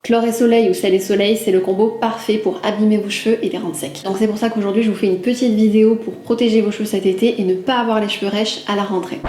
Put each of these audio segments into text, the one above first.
Chlore et soleil ou sel et soleil, c'est le combo parfait pour abîmer vos cheveux et les rendre secs. Donc c'est pour ça qu'aujourd'hui je vous fais une petite vidéo pour protéger vos cheveux cet été et ne pas avoir les cheveux rêches à la rentrée.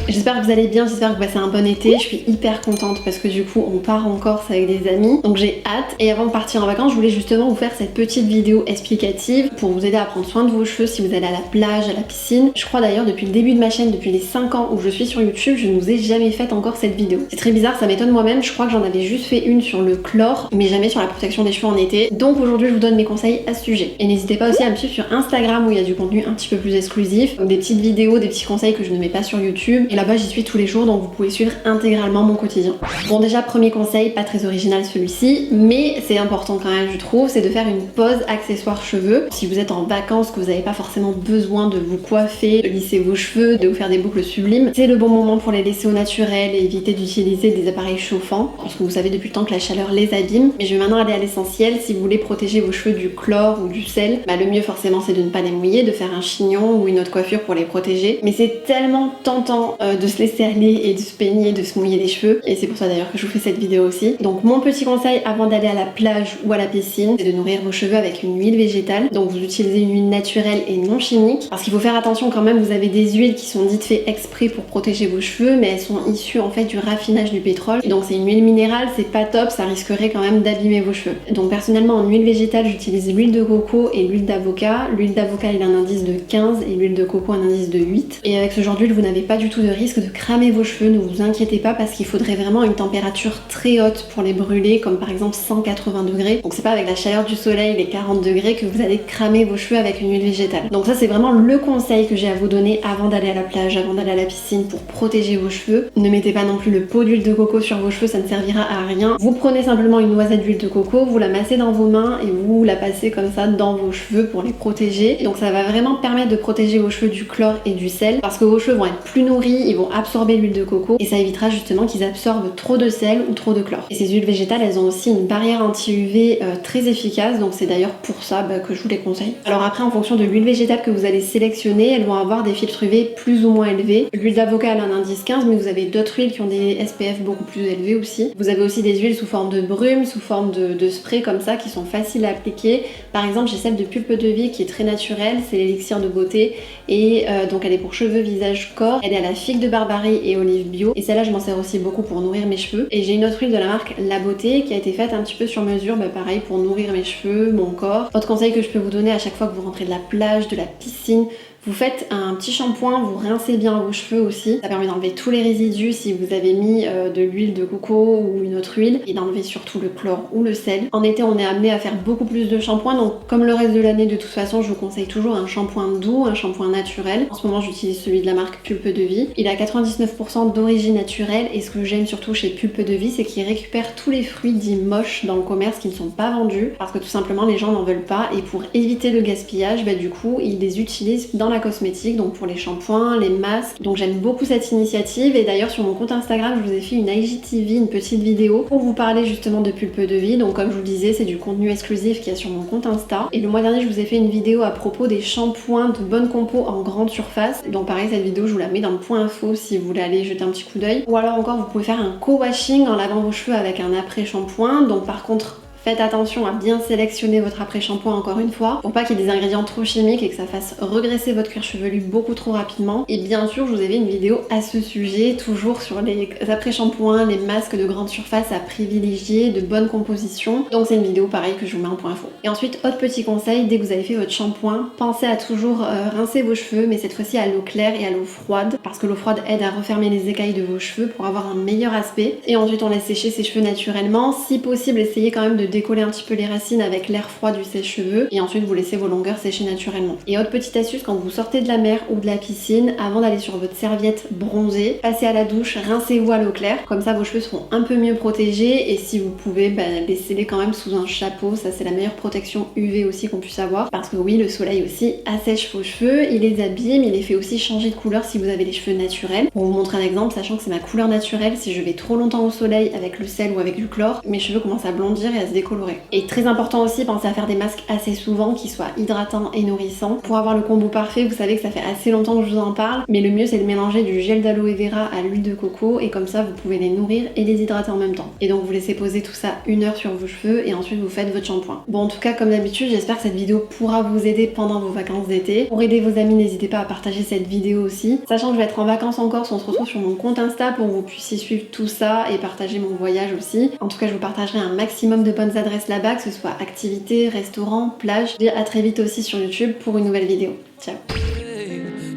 J'espère que vous allez bien, j'espère que vous passez un bon été. Je suis hyper contente parce que du coup on part en Corse avec des amis, donc j'ai hâte. Et avant de partir en vacances, je voulais justement vous faire cette petite vidéo explicative pour vous aider à prendre soin de vos cheveux si vous allez à la plage, à la piscine. Je crois d'ailleurs depuis le début de ma chaîne, depuis les 5 ans où je suis sur YouTube, je ne vous ai jamais fait encore cette vidéo. C'est très bizarre, ça m'étonne moi-même, je crois que j'en avais juste fait une sur le chlore, mais jamais sur la protection des cheveux en été. Donc aujourd'hui je vous donne mes conseils à ce sujet. Et n'hésitez pas aussi à me suivre sur Instagram où il y a du contenu un petit peu plus exclusif, des petites vidéos, des petits conseils que je ne mets pas sur YouTube. Et là-bas j'y suis tous les jours, donc vous pouvez suivre intégralement mon quotidien. Bon, déjà premier conseil, pas très original celui-ci, mais c'est important quand même je trouve, c'est de faire une pause accessoires cheveux. Si vous êtes en vacances, que vous n'avez pas forcément besoin de vous coiffer, de lisser vos cheveux, de vous faire des boucles sublimes, c'est le bon moment pour les laisser au naturel et éviter d'utiliser des appareils chauffants, parce que vous savez depuis le temps que la chaleur les abîme. Mais je vais maintenant aller à l'essentiel. Si vous voulez protéger vos cheveux du chlore ou du sel, le mieux forcément c'est de ne pas les mouiller, de faire un chignon ou une autre coiffure pour les protéger. Mais c'est tellement tentant de se laisser aller et de se peigner, de se mouiller les cheveux, et c'est pour ça d'ailleurs que je vous fais cette vidéo aussi. Donc mon petit conseil avant d'aller à la plage ou à la piscine, c'est de nourrir vos cheveux avec une huile végétale. Donc vous utilisez une huile naturelle et non chimique, parce qu'il faut faire attention quand même, vous avez des huiles qui sont dites faites exprès pour protéger vos cheveux, mais elles sont issues en fait du raffinage du pétrole, et donc c'est une huile minérale, c'est pas top, ça risquerait quand même d'abîmer vos cheveux. Donc personnellement en huile végétale j'utilise l'huile de coco et l'huile d'avocat. L'huile d'avocat il a un indice de 15 et l'huile de coco un indice de 8, et avec ce genre d'huile vous n'avez pas du tout de risque de cramer vos cheveux, ne vous inquiétez pas, parce qu'il faudrait vraiment une température très haute pour les brûler, comme par exemple 180 degrés. Donc c'est pas avec la chaleur du soleil, les 40 degrés, que vous allez cramer vos cheveux avec une huile végétale. Donc ça c'est vraiment le conseil que j'ai à vous donner avant d'aller à la plage, avant d'aller à la piscine, pour protéger vos cheveux. Ne mettez pas non plus le pot d'huile de coco sur vos cheveux, ça ne servira à rien. Vous prenez simplement une noisette d'huile de coco, vous la massez dans vos mains et vous la passez comme ça dans vos cheveux pour les protéger. Et donc ça va vraiment permettre de protéger vos cheveux du chlore et du sel, parce que vos cheveux vont être plus nourris, ils vont absorber l'huile de coco et ça évitera justement qu'ils absorbent trop de sel ou trop de chlore. Et ces huiles végétales, elles ont aussi une barrière anti-UV très efficace, donc c'est d'ailleurs pour ça que je vous les conseille. Alors après, en fonction de l'huile végétale que vous allez sélectionner, elles vont avoir des filtres UV plus ou moins élevés. L'huile d'avocat elle a un indice 15, mais vous avez d'autres huiles qui ont des SPF beaucoup plus élevés aussi. Vous avez aussi des huiles sous forme de brume, sous forme de spray comme ça, qui sont faciles à appliquer. Par exemple, j'ai celle de Pulpe de Vie qui est très naturelle, c'est l'élixir de beauté, et donc elle est pour cheveux, visage, corps. Elle est à la figue de Barbarie et olive bio, et celle-là je m'en sers aussi beaucoup pour nourrir mes cheveux. Et j'ai une autre huile de la marque La Beauté qui a été faite un petit peu sur mesure, pareil pour nourrir mes cheveux, mon corps. Autre conseil que je peux vous donner à chaque fois que vous rentrez de la plage, de la piscine, vous faites un petit shampoing, vous rincez bien vos cheveux aussi. Ça permet d'enlever tous les résidus si vous avez mis de l'huile de coco ou une autre huile, et d'enlever surtout le chlore ou le sel. En été, on est amené à faire beaucoup plus de shampoing, donc comme le reste de l'année, de toute façon, je vous conseille toujours un shampoing doux, un shampoing naturel. En ce moment, j'utilise celui de la marque Pulpe de Vie. Il a 99% d'origine naturelle, et ce que j'aime surtout chez Pulpe de Vie, c'est qu'il récupère tous les fruits dits moches dans le commerce qui ne sont pas vendus, parce que tout simplement les gens n'en veulent pas, et pour éviter le gaspillage, du coup, ils les utilisent dans la cosmétique, donc pour les shampoings, les masques. Donc j'aime beaucoup cette initiative, et d'ailleurs sur mon compte Instagram je vous ai fait une IGTV, une petite vidéo pour vous parler justement de Pulpe de Vie. Donc comme je vous le disais, c'est du contenu exclusif qu'il y a sur mon compte Insta. Et le mois dernier je vous ai fait une vidéo à propos des shampoings de bonne compo en grande surface, donc pareil cette vidéo je vous la mets dans le point info si vous voulez aller jeter un petit coup d'œil. Ou alors encore vous pouvez faire un co-washing en lavant vos cheveux avec un après shampoing. Donc par contre faites attention à bien sélectionner votre après-shampoing encore une fois, pour pas qu'il y ait des ingrédients trop chimiques et que ça fasse regresser votre cuir chevelu beaucoup trop rapidement. Et bien sûr, je vous ai fait une vidéo à ce sujet, toujours sur les après-shampoings, les masques de grande surface à privilégier, de bonne composition. Donc c'est une vidéo pareil que je vous mets en point info. Et ensuite, autre petit conseil, dès que vous avez fait votre shampoing, pensez à toujours rincer vos cheveux, mais cette fois-ci à l'eau claire et à l'eau froide, parce que l'eau froide aide à refermer les écailles de vos cheveux pour avoir un meilleur aspect. Et ensuite, on laisse sécher ses cheveux naturellement. Si possible, essayez quand même de décoller un petit peu les racines avec l'air froid du sèche-cheveux, et ensuite vous laissez vos longueurs sécher naturellement. Et autre petite astuce, quand vous sortez de la mer ou de la piscine, avant d'aller sur votre serviette bronzée, passez à la douche, rincez-vous à l'eau claire, comme ça vos cheveux seront un peu mieux protégés, et si vous pouvez, laissez-les quand même sous un chapeau, ça c'est la meilleure protection UV aussi qu'on puisse avoir, parce que oui, le soleil aussi assèche vos cheveux, il les abîme, il les fait aussi changer de couleur si vous avez les cheveux naturels. Pour vous montrer un exemple, sachant que c'est ma couleur naturelle, si je vais trop longtemps au soleil avec le sel ou avec du chlore, mes cheveux commencent à blondir et à se décolorer. Et très important aussi, pensez à faire des masques assez souvent qui soient hydratants et nourrissants. Pour avoir le combo parfait, vous savez que ça fait assez longtemps que je vous en parle, mais le mieux c'est de mélanger du gel d'aloe vera à l'huile de coco et comme ça vous pouvez les nourrir et les hydrater en même temps. Et donc vous laissez poser tout ça 1 heure sur vos cheveux et ensuite vous faites votre shampoing. Bon, en tout cas comme d'habitude, j'espère que cette vidéo pourra vous aider pendant vos vacances d'été. Pour aider vos amis, n'hésitez pas à partager cette vidéo aussi. Sachant que je vais être en vacances en Corse, on se retrouve sur mon compte Insta pour que vous puissiez suivre tout ça et partager mon voyage aussi. En tout cas, je vous partagerai un maximum de bonnes adresses là-bas, que ce soit activités, restaurants, plages. Je vous dis à très vite aussi sur YouTube pour une nouvelle vidéo. Ciao.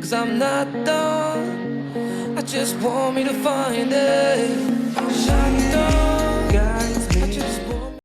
'Cause I'm not done. I just want me to find it.